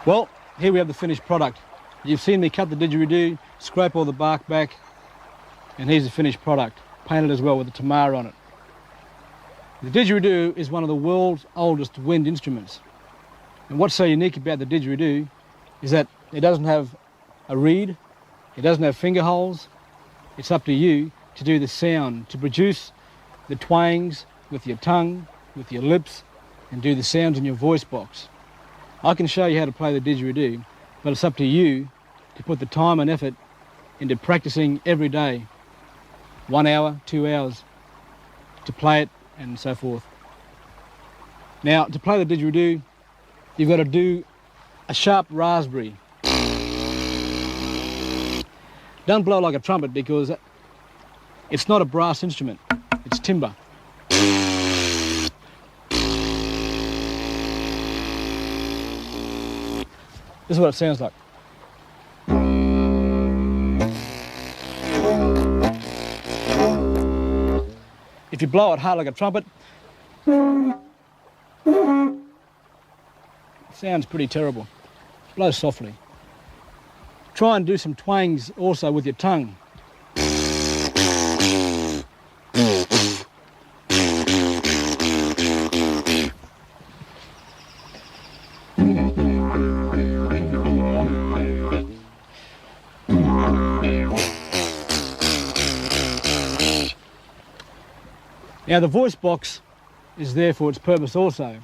Well, here we have the finished product. You've seen me cut the didgeridoo, scrape all the bark back, and here's the finished product, painted as well with a tamara on it. The didgeridoo is one of the world's oldest wind instruments. And what's so unique about the didgeridoo is that it doesn't have a reed, it doesn't have finger holes. It's up to you to do the sound, to produce the twangs with your tongue, with your lips, and do the sounds in your voice box. I can show you how to play the didgeridoo, but it's up to you to put the time and effort into practicing every day, 1 hour, 2 hours, to play it and so forth. Now, to play the didgeridoo, you've got to do a sharp raspberry. Don't blow like a trumpet because it's not a brass instrument, it's timber. This is what it sounds like. If you blow it hard like a trumpet, it sounds pretty terrible. Blow softly. Try and do some twangs also with your tongue. Now the voice box is there for its purpose also.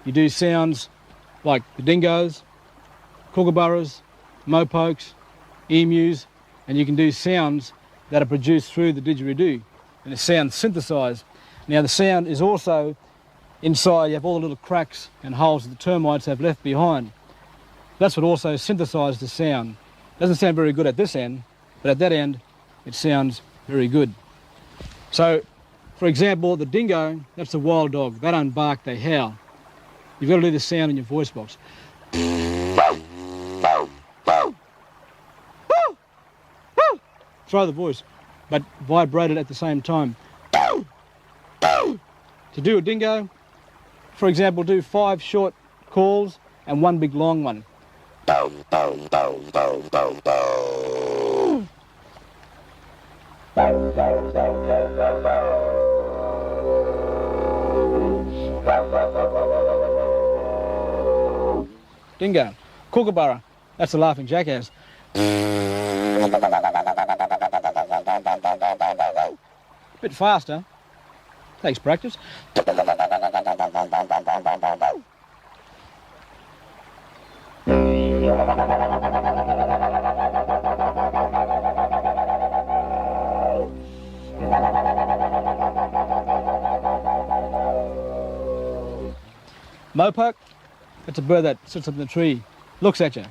You do sounds like the dingoes, kookaburras, mopokes, emus, and you can do sounds that are produced through the didgeridoo, and the sound synthesised. Now the sound is also inside, you have all the little cracks and holes that the termites have left behind. That's what also synthesised the sound. Doesn't sound very good at this end, but at that end it sounds very good. So, for example, the dingo, that's a wild dog. They don't bark, they howl. You've got to do the sound in your voice box. Throw the voice, but vibrate it at the same time. To do a dingo, for example, do 5 short calls and 1 big long one. Dingo. Kookaburra, that's a laughing jackass. A bit faster, takes practice. Mopoke, that's a bird that sits up in the tree, looks at you.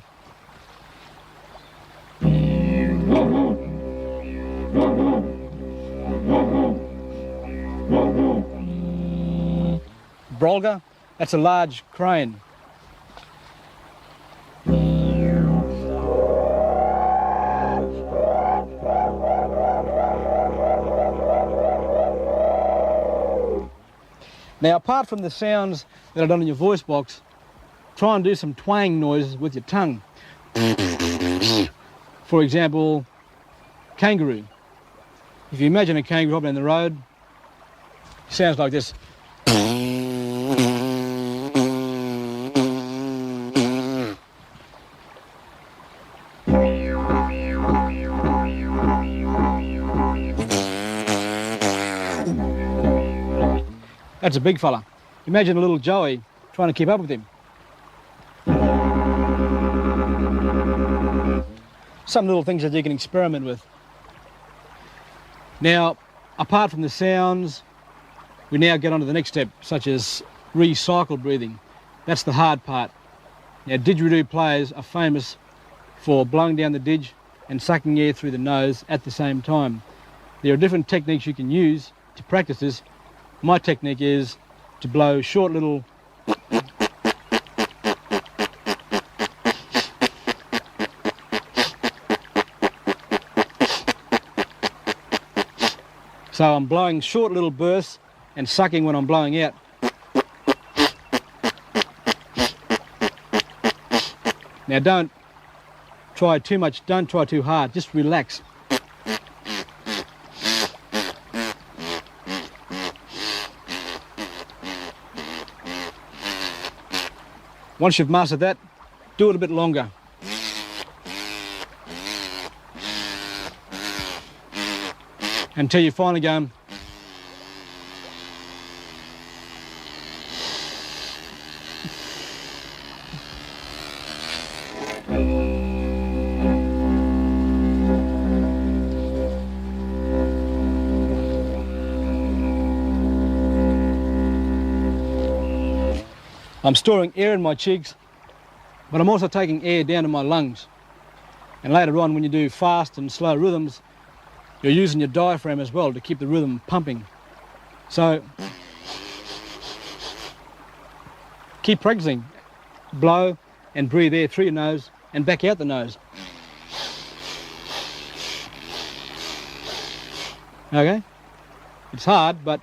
Brolga, that's a large crane. Now, apart from the sounds that are done in your voice box, try and do some twang noises with your tongue. For example, kangaroo. If you imagine a kangaroo hopping down the road, it sounds like this. That's a big fella. Imagine a little Joey trying to keep up with him. Some little things that you can experiment with. Now, apart from the sounds, we now get on to the next step, such as recycle breathing. That's the hard part. Now, didgeridoo players are famous for blowing down the didge and sucking air through the nose at the same time. There are different techniques you can use to practice this. My technique is to blow short little so I'm blowing short little bursts and sucking when I'm blowing out. Now don't try too much, don't try too hard, just relax. Once you've mastered that, do it a bit longer. Until you finally go, I'm storing air in my cheeks, but I'm also taking air down to my lungs. And later on, when you do fast and slow rhythms, you're using your diaphragm as well to keep the rhythm pumping. So keep practicing. Blow and breathe air through your nose and back out the nose. Okay? It's hard, but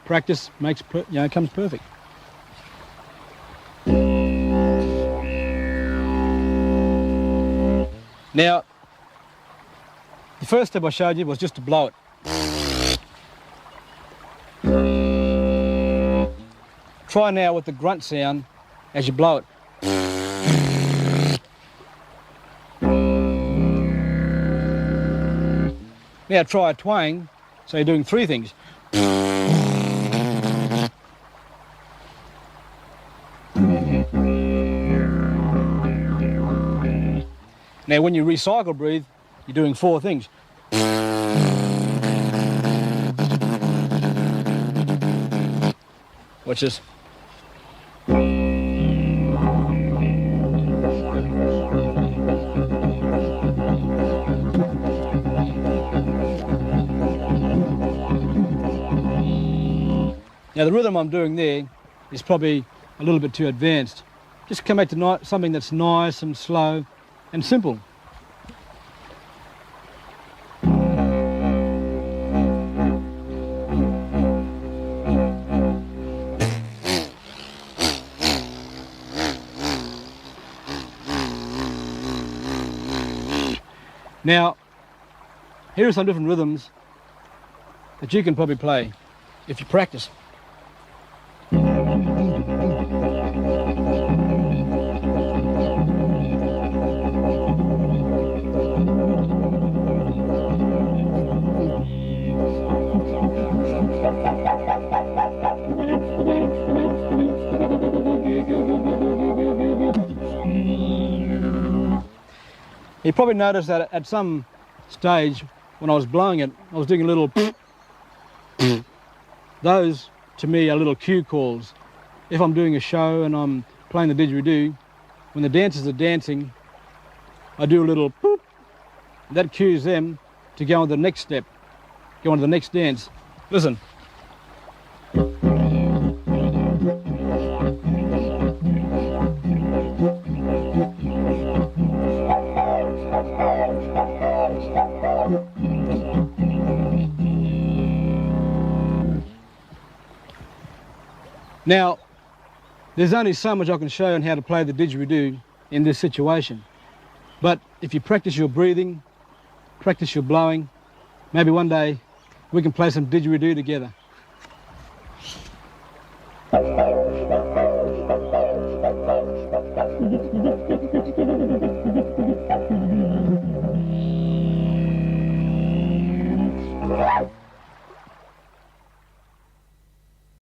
practice makes comes perfect. Now, the first step I showed you was just to blow it. Try now with the grunt sound as you blow it. Now try a twang, so you're doing three things. Now when you recycle breathe, you're doing four things. Watch this. Now the rhythm I'm doing there is probably a little bit too advanced. Just come back to something that's nice and slow and simple. Now, here are some different rhythms that you can probably play if you practice. You probably noticed that at some stage when I was blowing it, I was doing a little those to me are little cue calls. If I'm doing a show and I'm playing the didgeridoo, when the dancers are dancing, I do a little boop. That cues them to go on to the next step, go on to the next dance. Listen. Now, there's only so much I can show on how to play the didgeridoo in this situation. But if you practice your breathing, practice your blowing, maybe one day we can play some didgeridoo together.